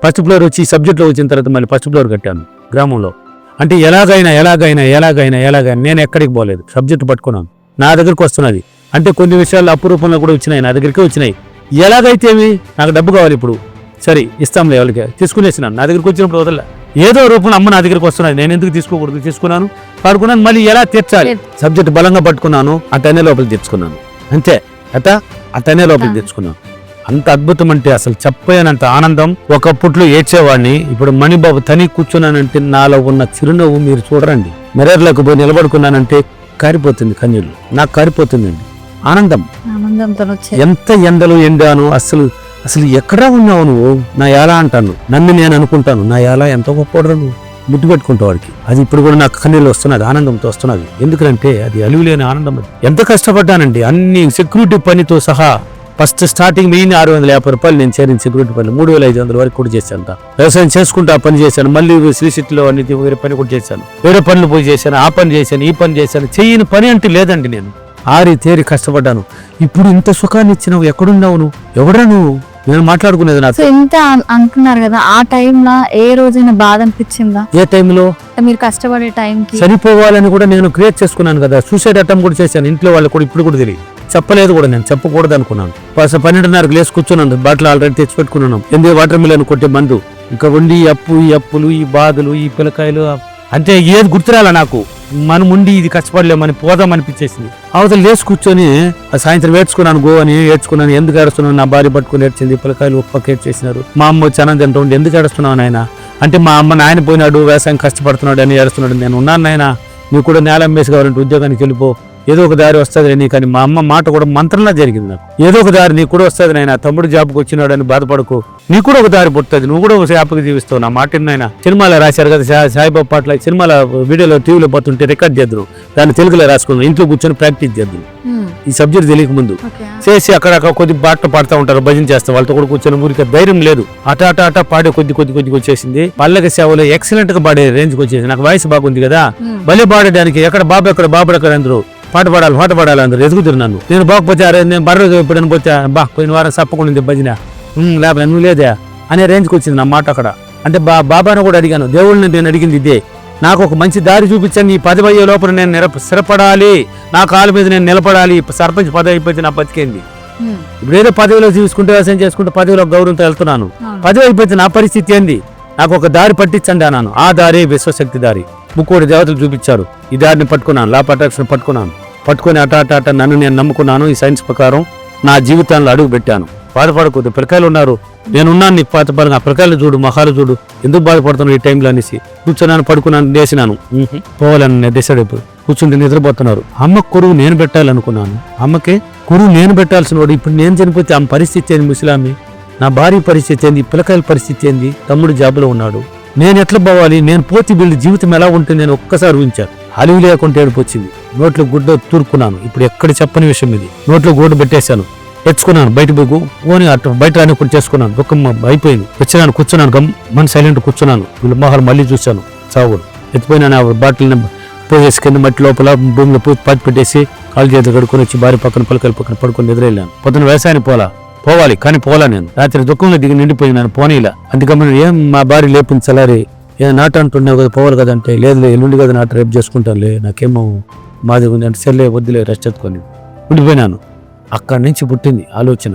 First floor వచ్చి సబ్జెక్ట్లో వచ్చిన తర్వాత మళ్ళీ ఫస్ట్ ఫ్లోర్ కట్టాను గ్రామంలో. అంటే ఎలాగైనా నేను ఎక్కడికి పోలేదు, సబ్జెక్టు పట్టుకున్నాను, నా దగ్గరికి వస్తున్నది. అంటే కొన్ని విషయాలు అపురూపంలో కూడా వచ్చినాయి, నా దగ్గరికి వచ్చినాయి. ఎలాగైతే నాకు డబ్బు కావాలి, ఇప్పుడు సరే ఇస్తాంలే, ఎవరికి తీసుకునేసినాను. నా దగ్గరికి వచ్చినప్పుడు వదల ఏదో రూపంలో అమ్మ నా దగ్గరికి వస్తున్నది, నేను ఎందుకు తీసుకోకూడదు, తీసుకున్నాను, పడుకున్నాను. మళ్ళీ ఎలా తీర్చాలి, సబ్జెక్ట్ బలంగా పట్టుకున్నాను, అటనే లోపలికి తెచ్చుకున్నాను. అంతే అటనే లోపలికి తెచ్చుకున్నాను. అంత అద్భుతం అంటే అసలు చెప్పలేనంత ఆనందం. ఒకప్పట్లో ఏడ్చేవాడిని, ఇప్పుడు మణిబాబు తని కూర్చున్నానంటే నాలో ఉన్న చిరునవ్వు మీరు చూడరండి. మిర్రర్లోకి పోయి నిలబడుకున్నానంటే కారిపోతుంది, కన్నీళ్ళు నాకు కారిపోతుందండి. ఆనందం. ఎంత ఎండలు ఎండాను, అసలు ఎక్కడా ఉన్నావు నువ్వు, నా ఎలా అంటాను, నన్ను నేను అనుకుంటాను, నా ఎలా ఎంత గొప్పడు నువ్వు ముద్దు పెట్టుకుంటా వాడికి. అది ఇప్పుడు కూడా నాకు కన్నీళ్ళు వస్తున్నది, ఆనందంతో వస్తున్నది. ఎందుకంటే అది అలుగులేని ఆనందం. అది ఎంత కష్టపడ్డానండి, అన్ని సెక్యూరిటీ పనితో సహా. ఫస్ట్ స్టార్టింగ్ మెయిన్ 650 రూపాయలు నేను చేరిన సెక్యూరిటీ పని 3500 వరకు కూడా చేశాను. వ్యవసాయం చేసుకుంటూ ఆ పని చేశాను, మళ్ళీ శ్రీశక్తిలో అన్ని వేరే పని కూడా చేశాను, వేరే పనులు పోయి చేశాను, ఆ పని చేశాను, ఈ పని చేశాను. చెయ్యని పని అంటే లేదండి. నేను తేరి కష్టపడ్డాను. ఇప్పుడు ఇంత సుఖాన్ని ఇచ్చినావు, ఎక్కడున్నావు నువ్వు, ఎవడా నువ్వు, నేను మాట్లాడుకునేది నాకు ఇంత అంటున్నారు కదా. ఆ టైంలో ఏ రోజైనా బాధ అనిపించిందా? ఏ టైంలో మీరు కష్టపడే టైంకి చనిపోవాలని కూడా నేను క్రియేట్ చేసుకున్నాను కదా. సూసైడ్ అటెంప్ట్ కూడా చేశాను. ఇంట్లో వాళ్ళు కూడా ఇప్పుడు కూడా తెలియదు, చెప్పలేదు కూడా, నేను చెప్పకూడదు అనుకున్నాను. 12:30 లేసి కూర్చున్నాను, బాటిల్ ఆల్రెడీ తెచ్చిపెట్టుకున్నాను. ఎందుకు వాటర్ మిలన్ కొట్టే మందు, ఇంకా ఉండి ఈ అప్పులు, ఈ బాధలు, ఈ పిల్లకాయలు, అంటే ఏది గుర్తురాలా నాకు. మనం ఉండి ఇది కష్టపడలేమని పోదాం అనిపించేసింది. అవతల లేచి కూర్చొని సాయంత్రం ఏడ్చుకున్నాను, గో అని ఏడ్చుకున్నాను. ఎందుకు ఏడుస్తున్నాను, నా భార్య పట్టుకుని ఏడ్చింది, పిల్లకాయలు ఒప్పకి ఏడ్చేసినారు. మా అమ్మ వచ్చి అన్నం తింటూ ఉండి ఎందుకు ఏడుస్తున్నావు నాయన అంటే, మా అమ్మ నాయన పోయినాడు, వ్యవసాయం కష్టపడుతున్నాడు అని ఏడుస్తున్నాడు. నేను ఉన్నాను నాయన, నీకు కూడా నేల అమ్మేసి కావాలంటే ఉద్యోగానికి వెళ్ళిపో, ఏదో ఒక దారి వస్తుంది నీ. కానీ మా అమ్మ మాట కూడా మంత్రంలా జరిగింది నాకు. ఏదో ఒక దారి నీకు కూడా వస్తుంది నాయన, తమ్ముడు జాబ్కి వచ్చినాడు అని బాధపడకు, నీకు కూడా ఒక దారి పుడుతుంది, నువ్వు కూడా ఒక హ్యాపీగా జీవిస్తావు, నా మాట నాయన. సినిమాలో రాశారు కదా సాయిబాబా పాటల, సినిమాలో వీడియోలో టీవీలో పోతుంటే రికార్డ్ చేద్దాం, దాన్ని తెలుగులో రాసుకుందాం, ఇంట్లో కూర్చొని ప్రాక్టీస్ చేద్దాం. ఈ సబ్జెక్ట్ తెలియక ముందు చేసి అక్కడ కొద్ది పాటలు పాడుతూ ఉంటారు, భజన చేస్తాం, వాళ్ళతో కూడా కూర్చొని ఊరికి ధైర్యం లేదు. అట పాడే కొద్ది వచ్చేసింది. పల్లెక సేవలో ఎక్సలెంట్ గా పాడే రేంజ్కి వచ్చేసింది. నాకు వాయిస్ బాగుంది కదా, భలే పాడడానికి. ఎక్కడ బాబు ఎక్కడ అందరూ పాట పాడాలి అందరూ ఎదుగుతున్నారు నన్ను. నేను బాగుపోతే అరే నేను బర్రె ఎప్పుడైనా పోతే పోయిన వారం తప్పకుండా భజన లేకపోతే నువ్వు లేదే అనే రేంజ్కి వచ్చింది నా మాట అక్కడ. అంటే బాబాను కూడా అడిగాను, దేవుళ్ళని నేను అడిగింది ఇదే, నాకు ఒక మంచి దారి చూపించాను, ఈ పదవి అయ్యే లోపల నేను స్థిరపడాలి, నా కాళ్ళ మీద నేను నిలబడాలి. సర్పంచ్ పదవి అయిపోతే నా బతికేంది. ఇప్పుడు ఏదో పదవిలో చూసుకుంటే వ్యవసాయం చేసుకుంటే పదవిలో గౌరవంతో వెళ్తున్నాను, పదవి అయిపోతే నా పరిస్థితి ఏంది, నాకు ఒక దారి పట్టించండి అన్నాను. ఆ దారి విశ్వశక్తి దారి. ముక్కోటి దేవతలు చూపించారు, ఈ దారిని పట్టుకున్నాను, లా ప్రొటెక్షన్ పట్టుకొని అట నన్ను నేను నమ్ముకున్నాను. ఈ సైన్స్ ప్రకారం నా జీవితంలో అడుగు పెట్టాను. బాధపడకూడదు, పిల్లకాయలు ఉన్నారు, నేనున్నాను, నీకు పాతపడగా పిల్లకాయలు చూడు, మహాలు చూడు, ఎందుకు బాధపడుతున్నాను ఈ టైంలో అనేసి కూర్చున్నాను, పడుకున్నాను, లేచినాను. పోవాలని నేను డిసైడ్ అయిపోయి కూర్చుంటే నిద్రపోతున్నారు. అమ్మకు కొరువు నేను పెట్టాలనుకున్నాను, అమ్మకే కొరువు నేను పెట్టాల్సిన వాడు. ఇప్పుడు నేను చనిపోతే ఆమె పరిస్థితి ఏంది, ముసలామి, నా భార్య పరిస్థితి ఏంది, పిల్లకాయల పరిస్థితి ఏంది, తమ్ముడు జాబులో ఉన్నాడు, నేను ఎట్లా పోవాలి, నేను పోతే వీళ్ళ జీవితం ఎలా ఉంటుంది, నేను ఒక్కసారి ఊహించాను. అలివి లేకుంటే ఏడుపు వచ్చింది. నోట్లో గుడ్డ తూరుకున్నాను. ఇప్పుడు ఎక్కడ చెప్పని విషయం ఇది. నోట్లో గుడ్డ పెట్టేశాను, తెచ్చుకున్నాను, బయట పోని అటు బయట రాని చేసుకున్నాను. దుఃఖం అయిపోయింది. వచ్చినాను, కూర్చున్నాను, గమ్మని సైలెంట్ కూర్చున్నాను. వీళ్ళ మొహాలు మళ్ళీ చూశాను, చావుడు ఎత్తిపోయినాను. ఆ బాటిల్ని పోసేసి కింద మట్టి లోపల భూమిలో పాతి పెట్టేసి కాలు చేతులు కడుక్కొని వచ్చి భార్య పక్కన పిల్లకాయల పక్కన పడుకొని నిద్రలేను. పొద్దున వ్యవసాయానికి పోవాలి కానీ పోలా. నేను రాత్రి దుఃఖంలో దిగి నిండిపోయినాను, పోనీలా. అందుకని ఏం మా భార్య లేపింది చలారి, నాట అంటున్నావు కదా, పోవాలి కదా అంటే, లేదు ఎల్లుండి కదా నాట, రేపు చేసుకుంటానులే, నాకేమో మాది ఉంది అంటే, సర్లే వద్దులే రెస్ట్ ఎత్తుకొని ఉండిపోయినాను. అక్కడి నుంచి పుట్టింది ఆలోచన.